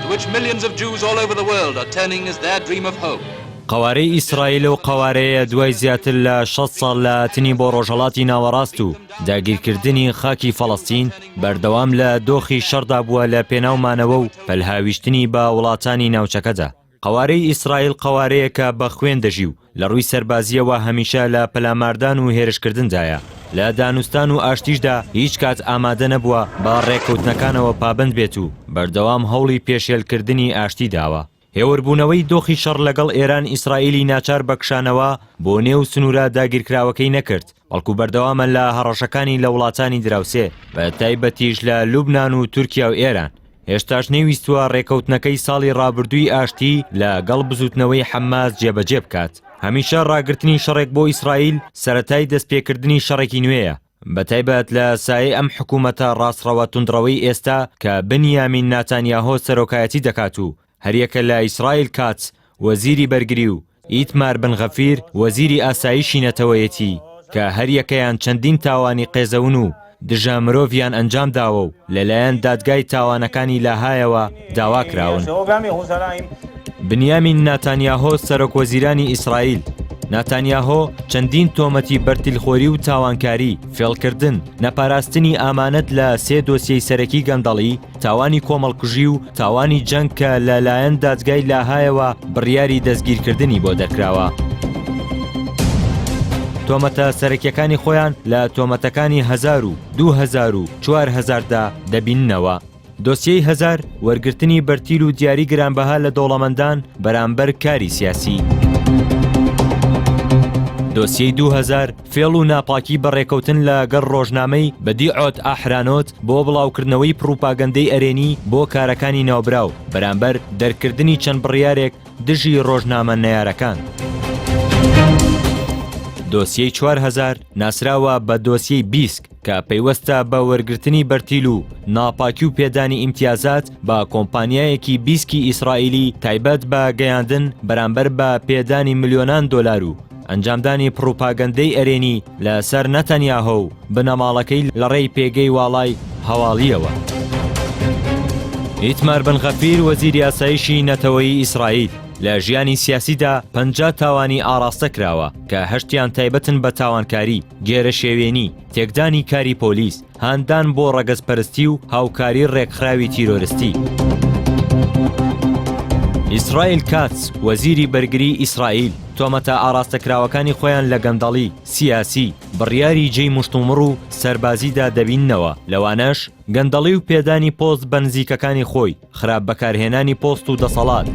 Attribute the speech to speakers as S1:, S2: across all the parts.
S1: to which millions of Jews all over the world are turning as their dream of hope.
S2: قوارەی ئیسرائیل و قوارەیە دوای زیاتر لە 6 ساڵ لە تنی بۆ ڕۆژهەڵاتی ناوەڕاست و داگیرکردنی خاکی فەڵەستین بەردەوام لە دۆخی شەڕدا بووە لە پێناومانەوە و پەلهاویشتنی بە وڵاتانی ناوچەکەدا. قوارەی ئیسرائیل قوارەیە کە بە خوێن دەژی و لە ڕووی سەربازیەوە هەمیشە لە پەلاماردان و هێرشکردندایە. لە دانوستان و ئاشتیشدا هیچ کات ئامادە نەبووە بە ڕێکەوتنەکانەوە پابند بێت و بەردەوام هەوڵی پێشێلکردنی ئاشتی داوە. هێوربوونەوەی دۆخی شەڕ لەگەڵ ئێران ئیسرائیلی ناچار بەکشانەوە بۆ نێو سنوورە داگیرکراوەکەی نەکرد، بەڵکو بەردەوامە لە هەڕەشەکانی لە وڵاتانی دراوسێ بە تایبەتیش لە لوبنان و تورکیا و ئێران. هێشتاش نەویستووە ڕێکەوتنەکەی ساڵی ڕابردووی ئاشتی لەگەڵ بزوتنەوەی حەماس جێبەجێ بکات. هەمیشە ڕاگررتنی شەڕێک بۆ ئیسرائیل سەرەتای دەستپێکردنی شەڕێکی نوێیە، بەتایبەت لە سایەی ئەم حکوومەتە ڕاستڕەوە توندڕەوەی ئێستا کە بنیامین ناتانیاهۆ سەرۆکایەتی دەکات و هەریەکە لە ئیسرائیل کاتس وەزیری بەرگری و ئیتمار بن غەفیر وەزیری ئاسایشی نەتەوەیەتی کە هەریەکەیان چەندین تاوانی قێزەون و دژە مرۆڤیان ئەنجام داوە و لەلایەن دادگای تاوانەکانی لاهایەوە داوا کراون. بنیامین ناتانیاهۆ سەرۆکوەزیرانی ئیسرائیل. ناتانیاهۆ چەندین تۆمەتی بەرتیلخۆری و تاوانکاری، فێڵکردن، نەپاراستنی ئامانەت لە 3 دۆسیەی سەرەکی گەندەڵی، تاوانی کۆمەڵکوژی و تاوانی جەنگ کە لەلایەن دادگای لاهایەوە بڕیاری دەستگیرکردنی بۆ دەرکراوە. تۆمەتە سەرەکیەکانی خۆیان لە تۆمەتەکانی 1000 و 2000 و 4000دا دەبیننەوە. دۆسیەی 1000 وەرگرتنی بەرتیل و دیاری گرانبەها لە دەوڵەمەندان بەرامبەر کاری سیاسی. دۆسیەی 2000 فێڵ و ناپاکی بەڕێکەوتن لەگەڵ ڕۆژنامەی بەدیعۆت ئاحرانۆت بۆ بڵاوکردنەوەی پروپاگەندەی ئەرێنی بۆ کارەکانی ناوبراو بەرامبەر دەرکردنی چەند بڕیارێک دژی ڕۆژنامە نەیارەکان. دۆسیەی 4000 ناسراوە بە دۆسیەی بیسک کە پەیوەستە بە وەرگرتنی بەرتیل و ناپاکی و پێدانی ئیمتیازات بە کۆمپانیایەکی بیسکی ئیسرائیلی تایبەت بە گەیاندن بەرامبەر بە پێدانی ملیۆنان دۆلار و ئەنجامدانی پروپاگەندەی ئەرێنی لەسەر نەتەنیاهۆ و بنەماڵەکەی لە ڕێی پێگەی واڵای هەواڵیەوە. ئیتمار بن غەفیر وەزیری ئاسایشی نەتەوەیی ئیسرائیل لە ژیانی سیاسیدا 50 تاوانی ئاراستە کراوە کە 8یان تایبەتن بە تاوانکاری، گێرە شێوێنی، تێکدانی کاری پۆلیس، هاندان بۆ ڕەگەزپەرستی و هاوکاری ڕێکخراوی تیرۆریستی. ئیسرائیل کاتس وەزیری بەرگری ئیسرائیل تۆمەتە ئاراستەکراوەکانی خۆیان لە گەندەڵی، سیاسی، بڕیاری جێی مشتومڕ و سەربازیدا دەبیننەوە، لەوانەش گەندەڵی و پێدانی پۆست بە نزیکەکانی خۆی، خراپ بەکارهێنانی پۆست و دەسەڵات،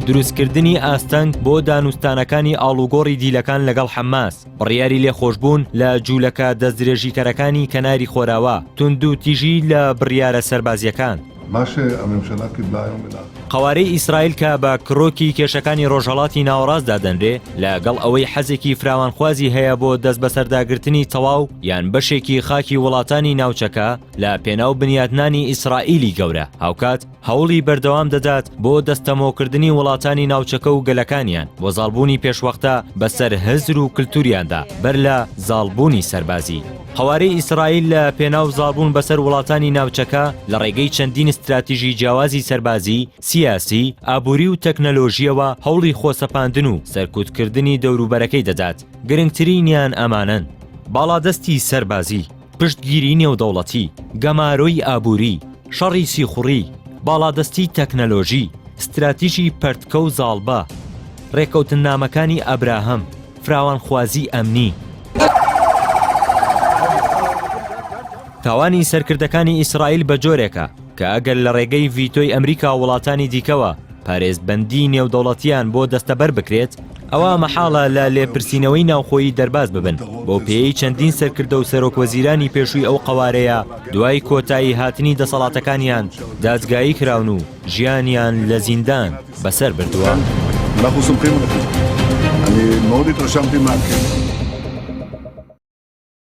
S2: دروستکردنی ئاستەنگ بۆ دانوستانەکانی ئاڵوگۆڕی دیلەکان لەگەڵ حەماس، بڕیاری لێخۆشبوون لە جوولەکە دەستدرێژیکەرەکانی کەناری خۆراوە، تند و تیژی لە بڕیارە سەربازیەکان. قوارەی ئیسرائیل کە بە کرۆکی کێشەکانی ڕۆژهەڵاتی ناوەڕاستدا دەنرێ لەگەڵ ئەوەی حەزێکی فراوانخوازی هەیە بۆ دەست بەسەرداگرتنی تەواو یان بەشێکی خاکی وڵاتانی ناوچەکە لە پێناو بنیادنانی ئیسرائیلی گەورە، هاوکات هەوڵی بەردەوام دەدات بۆ دەستەمۆکردنی وڵاتانی ناوچەکە و گەلەکانیان بۆ زاڵبوونی پێشوەختە بەسەر هەزر و کللتوریاندا بەر لە زاڵبوونی سەربازی. قوارەی ئیسرائیل لە پێناو زاڵبوون بەسەر وڵاتانی ناوچەکە لە ڕێگەی چەندین استراتیژی جیاوازی سەربازی، سیاسی، ئابووری و تەکنەلۆژیەوە هەوڵی خۆسەپاندن و سەرکوتکردنی دەوروبەرەکەی دەدات. گرنگترینیان ئەمانن: باڵادەستی سەربازی، پشتگیری نێودەوڵەتی، گەمارۆی ئابووری، شەڕی سیخوڕی، باڵادەستی تەکنەلۆژی، استراتیژی پەرتکە و زاڵبە، ڕێکەوتنامەکانی ئەبراهەم، فراوانخوازی ئەمنی. تاوانی سەرکردەکانی ئیسرائیل بە جۆرێکە کە ئەگەر لە ڕێگەی ڤیتۆی ئەمریکا وڵاتانی دیکەوە پارێزبەندی نێودەوڵەتیان بۆ دەستەبەر بکرێت، ئەوە مەحاڵە لە لێپرسینەوەی ناوخۆیی دەرباز ببن بۆ پێی چەندین سەرکردە و سەرۆکوەزیرانی پێشووی ئەو قوارەیە دوای کۆتایی هاتنی دەسەڵاتەکانیان دادگایی کراون و ژیانیان لە زیندان بەسەر بردووە.